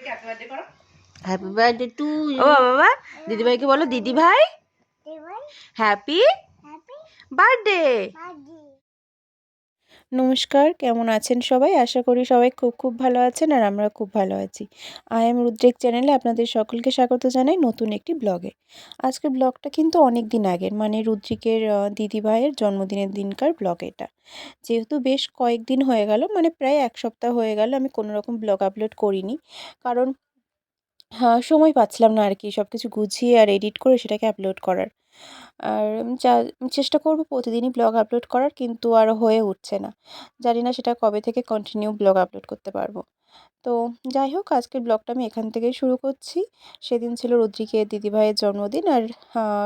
Happy birthday to you. ও বাবা, দিদিভাইকে বলো দিদি ভাই হ্যাপি বার্থডে। নমস্কার, কেমন আছেন সবাই? আশা করি সবাই খুব খুব ভালো আছেন, আর আমরা খুব ভালো আছি। আই এম রুদ্রিক চ্যানেলে আপনাদের সকলকে স্বাগত জানাই নতুন একটি ব্লগে। আজকের ব্লগটা কিন্তু অনেক দিন আগের, মানে রুদ্রিকের দিদিভাইয়ের জন্মদিনের দিনকার ব্লগ এটা। যেহেতু বেশ কয়েকদিন হয়ে গেল, মানে প্রায় এক সপ্তাহ হয়ে গেল আমি কোনো রকম ব্লগ আপলোড করিনি, কারণ হ্যাঁ, সময় পাচ্ছিলাম না আর কি সব কিছু গুছিয়ে আর এডিট করে সেটাকে আপলোড করার। আর চেষ্টা করব প্রতিদিনই ব্লগ আপলোড করার, কিন্তু আর হয়ে উঠছে না। জানি না সেটা কবে থেকে কন্টিনিউ ব্লগ আপলোড করতে পারবো। তো যাই হোক, আজকের ব্লগটা আমি এখান থেকেই শুরু করছি। সেদিন ছিল রুদ্রিকের দিদিভাইয়ের জন্মদিন, আর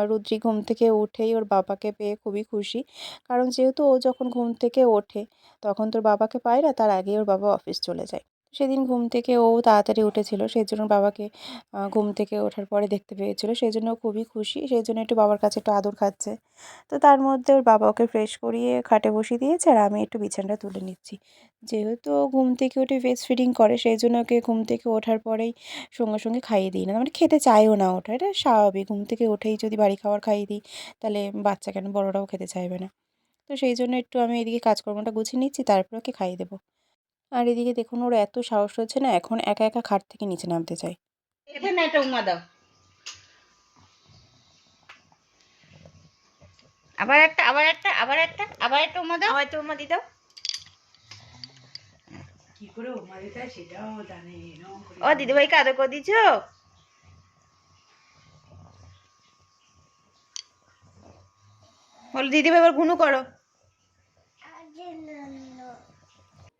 রুদ্রি ঘুম থেকে উঠেই ওর বাবাকে পেয়ে খুবই খুশি। কারণ যেহেতু ও যখন ঘুম থেকে ওঠে তখন তোর বাবাকে পায় না, তার আগেই ওর বাবা অফিস চলে যায়। সেদিন ঘুম থেকে ও তাড়াতাড়ি উঠেছিল, সেই জন্য বাবাকে ঘুম থেকে ওঠার পরে দেখতে পেয়েছিল, সেই জন্য খুবই খুশি। সেই জন্য একটু বাবার কাছে একটু আদর খাচ্ছে। তো তার মধ্যে ওর বাবা ওকে ফ্রেশ করিয়ে খাটে বসিয়ে দিয়েছে, আর আমি একটু বিছানাটা তুলে নিচ্ছি। যেহেতু ও ঘুম থেকে উঠে ব্রেস্ট ফিডিং করে, সেই জন্য ওকে ঘুম থেকে ওঠার পরেই সঙ্গে সঙ্গে খাইয়ে দিই না, মানে খেতে চায়ও না ওটা, এটা স্বাভাবিক। ঘুম থেকে উঠেই যদি বাড়ি খাবার খাইয়ে দিই তাহলে বাচ্চা কেন, বড়রাও খেতে চাইবে না। তো সেই জন্য একটু আমি এদিকে কাজকর্মটা গুছিয়ে নিচ্ছি, তারপর ওকে খাইয়ে দেবো। আর এদিকে দেখুন, ওর এত সাহস হচ্ছে না, এখন একা একা খাট থেকে নিচে নামতে চায়। আবার একটা আবার একটা আবার একটা আবার একটা উমা দাও, আবার একটা উমা দি দাও। কি করে উমা দিতে হয় সেটাও জানে না। ও দিদিভাইকে আদর করে দিছো? বলো দিদিভাই এবার ঘুনু করো।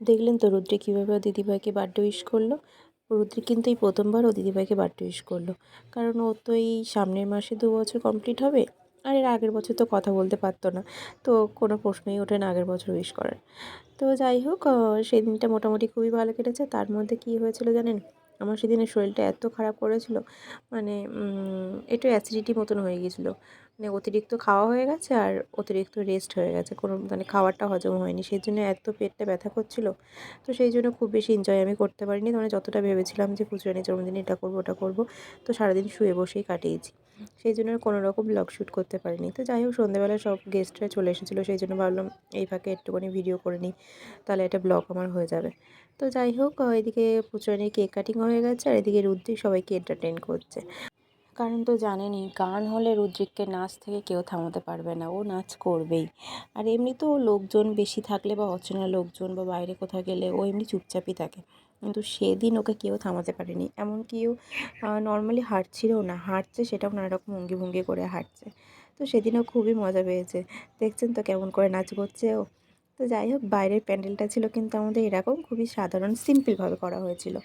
দেখলেন তো রুদ্রি কীভাবে ও দিদিভাইকে বার্থডে উইশ করলো। রুদ্রি কিন্তু এই প্রথমবার ও দিদিভাইকে বার্থডে উইশ করলো, কারণ ও তো এই সামনের মাসে 2 বছর কমপ্লিট হবে। আর এর আগের বছর তো কথা বলতে পারতো না, তো কোনো প্রশ্নই ওঠে না আগের বছর উইশ করার। তো যাই হোক, সেই দিনটা মোটামুটি খুবই ভালো কেটেছে। তার মধ্যে কী হয়েছিল জানেন? আমার সেদিনের শরীরটা এত খারাপ করেছিল, মানে একটু অ্যাসিডিটি মতন হয়ে গিয়েছিলো। মানে অতিরিক্ত খাওয়া হয়ে গেছে আর অতিরিক্ত রেস্ট হয়ে গেছে, কোনো মানে খাবারটা হজম হয়নি, সেই জন্য এত পেটটা ব্যথা করছিল। তো সেই জন্য খুব বেশি এনজয় আমি করতে পারিনি, মানে যতটা ভেবেছিলাম যে পুচুরানির জন্মদিনে এটা করবো ওটা করবো, তো সারাদিন শুয়ে বসেই কাটিয়েছি। সেই জন্য আর কোনো রকম ব্লগ শ্যুট করতে পারিনি। তো যাই হোক, সন্ধ্যেবেলায় সব গেস্টরা চলে এসেছিলো, সেই জন্য ভাবলাম এই ফাঁকে একটুখানি ভিডিও করে নিই, তাহলে এটা ব্লগ আমার হয়ে যাবে। তো যাই হোক, এদিকে পুচুরানির কেক কাটিং হয়ে গেছে, আর এদিকে রুদ্রি সবাইকে এন্টারটেন করছে। কারণ তো জানেনই, গান হলে রুদ্রিককে নাচ থেকে কেউ থামাতে পারবে না, ও নাচ করবেই। আর এমনিতেও লোকজন বেশি থাকলে বা অচেনা লোকজন বা বাইরে কোথাও গেলে ও এমনি চুপচাপই থাকে, কিন্তু সেদিন ওকে কেউ থামাতে পারেনি। এমনকি ও নর্মালি হাঁটছিলও না, হাঁটছে সেটাও নানা রকম অঙ্গি ভঙ্গি করে হাঁটছে। তো সেদিনও খুবই মজা পেয়েছে। দেখছেন তো কেমন করে নাচ করছে ও। তো যাই হোক, বাইরের প্যান্ডেলটা ছিল কিন্তু আমাদের এরকম খুবই সাধারণ সিম্পলভাবে করা হয়েছিল।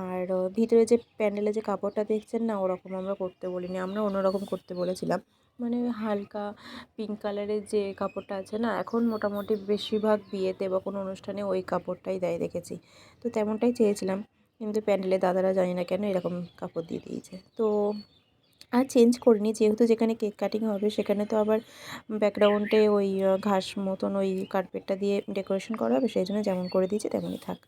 আর ভিতরে যে প্যান্ডেলে যে কাপড়টা দেখছেন না, ওরকম আমরা করতে বলিনি, আমরা অন্যরকম করতে বলেছিলাম। মানে হালকা পিঙ্ক কালারের যে কাপড়টা আছে না, এখন মোটামুটি বেশিরভাগ বিয়েতে বা কোনো অনুষ্ঠানে ওই কাপড়টাই দেয় দেখেছি। তো তেমনটাই চেয়েছিলাম, কিন্তু প্যান্ডেলের দাদারা জানি না কেন এরকম কাপড় দিয়ে দিয়েছে। তো আর চেঞ্জ করিনি, যেহেতু যেখানে কেক কাটিং হবে সেখানে তো আবার ব্যাকগ্রাউন্ডে ওই ঘাস মতন ওই কার্পেটটা দিয়ে ডেকোরেশন করা হবে, সেই জন্য যেমন করে দিয়েছি তেমনই থাক।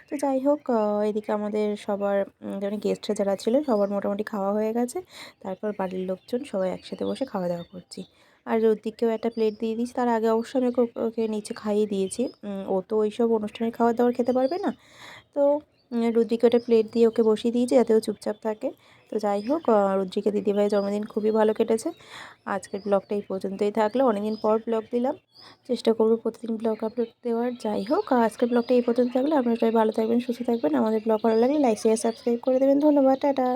তো যাই হোক, এদিকে আমাদের সবার যেমন গেস্টরা যারা ছিল সবার মোটামুটি খাওয়া হয়ে গেছে। তারপর বাড়ির লোকজন সবাই একসাথে বসে খাওয়া দাওয়া করছি। আর রুদ্রিককেও একটা প্লেট দিয়ে দিয়েছি, তার আগে অবশ্য আমি ওকে নিচে খাইয়ে দিয়েছি। ও তো ওইসব অনুষ্ঠানের খাবার দাবার খেতে পারবে না, তো রুদ্রিকে ওটা প্লেট দিয়ে ওকে বসিয়ে দিয়েছি যাতে ও চুপচাপ থাকে। তো যাই হোক, রুদ্রিকে দিদিভাইয়ের জন্মদিন খুবই ভালো কেটেছে। আজকের ব্লগটা এই পর্যন্তই থাকলো, অনেকদিন পর ব্লগ দিলাম, চেষ্টা করবো প্রতিদিন ব্লগ আপলোড দেওয়ার। যাই হোক, আজকের ব্লগটা এই পর্যন্ত থাকলে আপনারা সবাই ভালো থাকবেন, সুস্থ থাকবেন। আমাদের ব্লগ ভালো লাগলে লাইক শেয়ার সাবস্ক্রাইব করে দেবেন। ধন্যবাদ, টাটা।